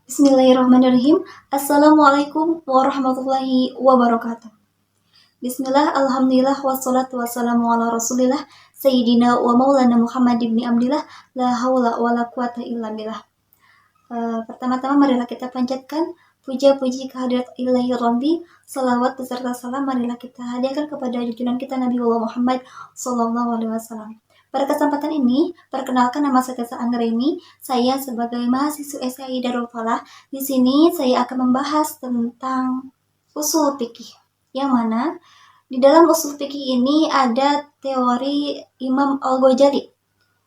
Bismillahirrahmanirrahim. Assalamualaikum warahmatullahi wabarakatuh. Bismillah, alhamdulillah, wassalatu wassalamu ala rasulillah, Sayyidina wa maulana Muhammad ibn Abdillah, la hawla wa la quwata illa billah. Pertama-tama marilah kita panjatkan puja-puji kehadirat ilahi Rabbi, salawat beserta salam marilah kita hadiahkan kepada junjungan kita Nabi Muhammad sallallahu alaihi wasallam. Pada kesempatan ini, perkenalkan nama saya Tessa Anggreni. Saya sebagai mahasiswa SKI Darul Falah. Di sini saya akan membahas tentang usul fikih. Yang mana di dalam usul fikih ini ada teori Imam Al-Ghazali.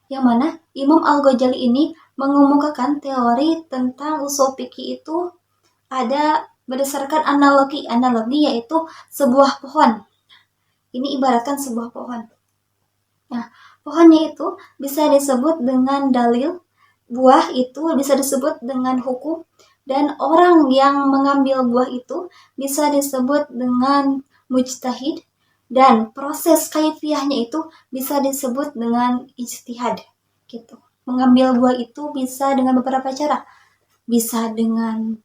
Yang mana Imam Al-Ghazali ini mengemukakan teori tentang usul fikih itu ada berdasarkan analogi yaitu sebuah pohon. Ini ibaratkan sebuah pohon. Nah, pohonnya itu bisa disebut dengan dalil, buah itu bisa disebut dengan hukum, dan orang yang mengambil buah itu bisa disebut dengan mujtahid, dan proses kaifiahnya itu bisa disebut dengan ijtihad. Gitu. Mengambil buah itu bisa dengan beberapa cara. Bisa dengan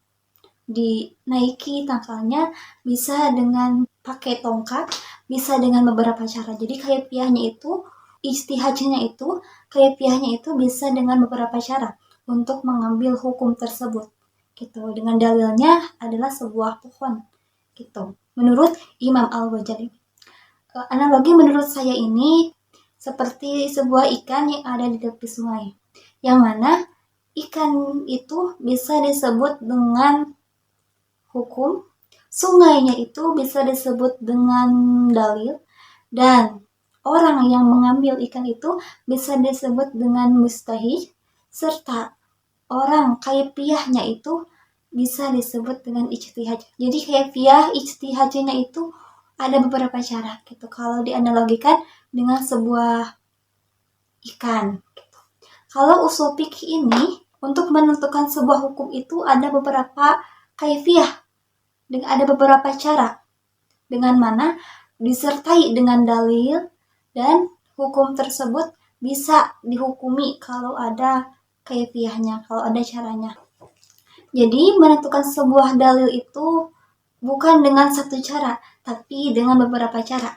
dinaiki tangkalnya, bisa dengan pakai tongkat, bisa dengan beberapa cara. Jadi kaifiahnya itu, ijtihadnya itu, kaifiahnya itu bisa dengan beberapa cara untuk mengambil hukum tersebut. Gitu. Dengan dalilnya adalah sebuah pohon. Gitu. Menurut Imam Al-Ghazali. Analogi menurut saya ini seperti sebuah ikan yang ada di tepi sungai. Yang mana ikan itu bisa disebut dengan hukum, sungainya itu bisa disebut dengan dalil, dan orang yang mengambil ikan itu bisa disebut dengan mustahid, serta orang kaifiahnya itu bisa disebut dengan ijtihad. Jadi kaifiah ijtihadnya itu ada beberapa cara gitu. Kalau dianalogikan dengan sebuah ikan gitu. Kalau usul fikih ini untuk menentukan sebuah hukum itu ada beberapa kaifiah, ada beberapa cara dengan mana disertai dengan dalil dan hukum tersebut bisa dihukumi kalau ada kaifiahnya, kalau ada caranya. Jadi menentukan sebuah dalil itu bukan dengan satu cara, tapi dengan beberapa cara.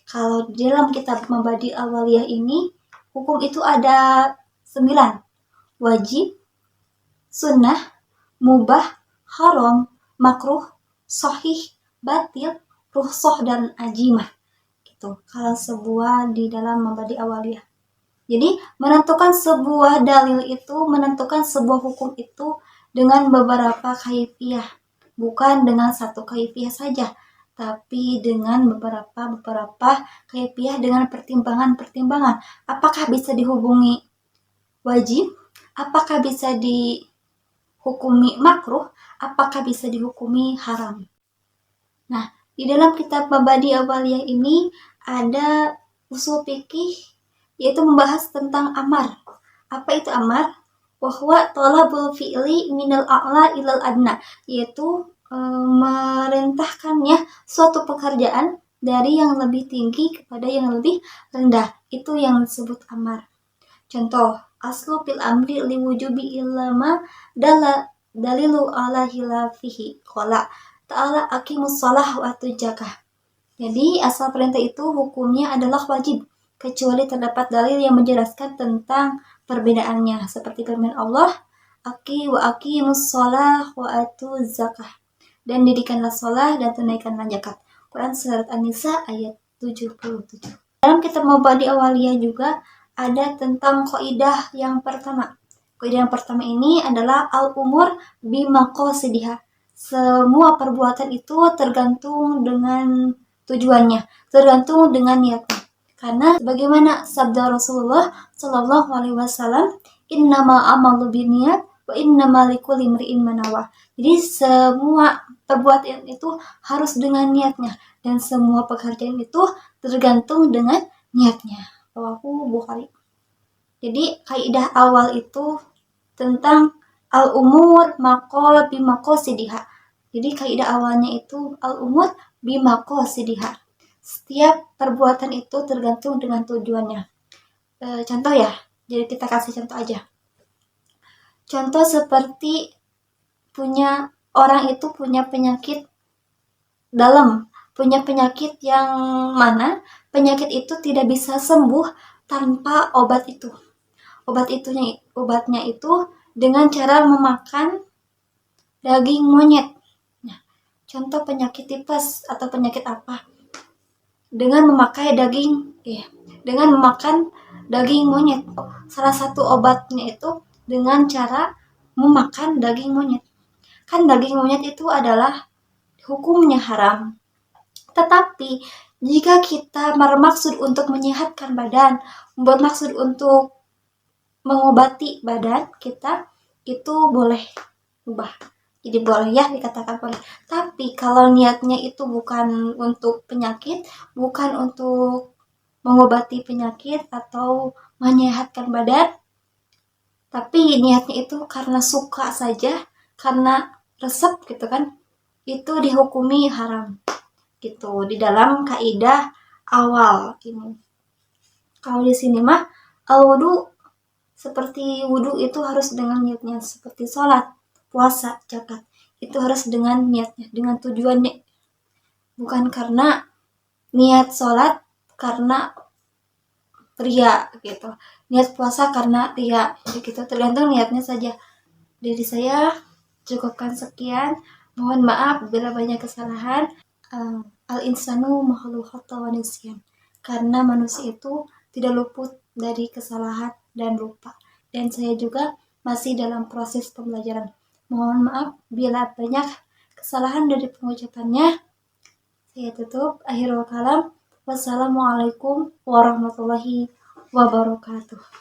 Kalau di dalam kitab Mabadi Awaliyah ini, hukum itu ada 9. Wajib, sunnah, mubah, haram, makruh, sahih, batil, rukhsah, dan ajimah. Gitu. Kalau sebuah di dalam Mabadi Awaliyah. Jadi menentukan sebuah dalil itu, menentukan sebuah hukum itu dengan beberapa kaifiah, bukan dengan satu kaifiah saja, tapi dengan beberapa kaifiah dengan pertimbangan-pertimbangan. Apakah bisa dihubungi wajib? Apakah bisa dihukumi makruh? Apakah bisa dihukumi haram? Nah, di dalam kitab Mabadi Awaliyah ini ada usul fikih yaitu membahas tentang amar. Apa itu amar? Wahwa thalabul fi'li minal a'la ilal adna, yaitu merintahkannya suatu pekerjaan dari yang lebih tinggi kepada yang lebih rendah. Itu yang disebut amar. Contoh, aslu fil amri liwujubi ilama dalilu ala hilafihi qala ta'ala aqimus shalah wa atuz zakah. Jadi asal perintah itu hukumnya adalah wajib, kecuali terdapat dalil yang menjelaskan tentang perbedaannya, seperti firman Allah, aqimus shalah wa atuz zakah, dan dirikanlah shalah dan tunaikanlah zakat. Quran surat An-Nisa ayat 77. Dalam kitab Mabadi Awaliyah juga ada tentang kaidah yang pertama. Kaidah yang pertama ini adalah al-umur bimaqasidiha. Semua perbuatan itu tergantung dengan tujuannya, tergantung dengan niatnya. Karena bagaimana sabda Rasulullah Shallallahu Alaihi Wasallam, innama amalu binniyat wa innama likulli imri'in ma nawa. Jadi semua perbuatan itu harus dengan niatnya, dan semua pekerjaan itu tergantung dengan niatnya. Rawahu Bukhari. Jadi kaidah awal itu tentang al-umur maqal bimaqasidiha. Jadi kaidah awalnya itu al-umur bimaqasidiha. Setiap perbuatan itu tergantung dengan tujuannya. Contoh ya, jadi kita kasih contoh aja. Contoh seperti orang itu punya penyakit dalam, punya penyakit yang mana penyakit itu tidak bisa sembuh tanpa obat itu. Obatnya itu dengan cara memakan daging monyet. Nah, contoh penyakit tipes atau penyakit apa? Dengan memakan daging monyet. Salah satu obatnya itu dengan cara memakan daging monyet. Kan daging monyet itu adalah hukumnya haram. Tetapi jika kita bermaksud untuk menyehatkan badan, bermaksud untuk mengobati badan kita, itu boleh ubah. Jadi boleh ya, dikatakan boleh. Tapi kalau niatnya itu bukan untuk penyakit, bukan untuk mengobati penyakit atau menyehatkan badan, tapi niatnya itu karena suka saja, karena resep gitu kan, itu dihukumi haram gitu di dalam kaidah awal ini. Kalau di sini mah al-wudu, seperti wudu itu harus dengan niatnya, seperti sholat, puasa, zakat, itu harus dengan niatnya, dengan tujuannya, bukan karena niat sholat karena ria gitu, niat puasa karena ria gitu, tergantung niatnya saja. Dari saya cukupkan sekian, mohon maaf bila banyak kesalahan. Al-insanu makhluk khata wa nisyan, karena manusia itu tidak luput dari kesalahan dan lupa, dan saya juga masih dalam proses pembelajaran. Mohon maaf bila banyak kesalahan dari pengucapannya. Saya tutup. Akhirul kalam. Wassalamualaikum warahmatullahi wabarakatuh.